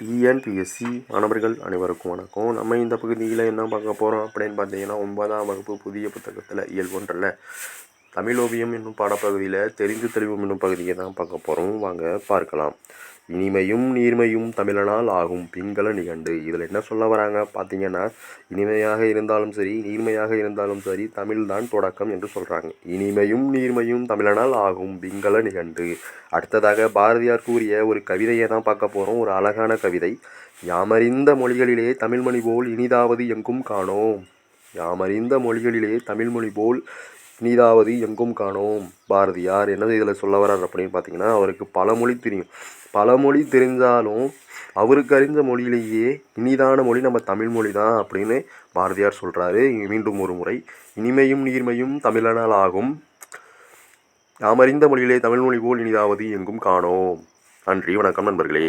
TNPSC மாணவர்கள் அனைவருக்கும் வணக்கம். நம்ம இந்த பகுதியில் என்ன பார்க்க போகிறோம் அப்படின்னு பார்த்தீங்கன்னா, 9ஆம் வகுப்பு புதிய புத்தகத்தில் இயல் 1 தமிழ் ஓவியம் என்னும் பாடப்பகுதியில் தெரிந்து தெளிவும் என்னும் பகுதியை தான் பார்க்க போகிறோம். வாங்க பார்க்கலாம். இனிமையும் நீர்மையும் தமிழனால் ஆகும் பிங்கள நிகண்டு. இதில் என்ன சொல்ல வராங்க பார்த்தீங்கன்னா, இனிமையாக இருந்தாலும் சரி நீர்மையாக இருந்தாலும் சரி தமிழ்தான் தொடக்கம் என்று சொல்கிறாங்க. இனிமையும் நீர்மையும் தமிழனால் ஆகும் பிங்கள நிகண்டு. அடுத்ததாக பாரதியார் கூறிய ஒரு கவிதையை தான் பார்க்க போகிறோம். ஒரு அழகான கவிதை. யாமறிந்த மொழிகளிலே தமிழ்மொழி போல் இனிதாவது எங்கும் காணோம். யாமறிந்த மொழிகளிலே தமிழ்மொழி போல் இனிதாவது எங்கும் காணோம். பாரதியார் என்ன இதில் சொல்ல வர்றார் அப்படின்னு பார்த்தீங்கன்னா, அவருக்கு பல மொழி தெரியும். பல மொழி தெரிஞ்சாலும் அவருக்கு அறிந்த மொழியிலேயே இனிதான மொழி நம்ம தமிழ்மொழி தான் அப்படின்னு பாரதியார் சொல்கிறாரு. மீண்டும் ஒரு முறை, இனிமையும் நீர்மையும் தமிழனால் ஆகும். யாமறிந்த மொழியிலே தமிழ்மொழி போல் இனிதாவது எங்கும் காணோம். நன்றி, வணக்கம் நண்பர்களே.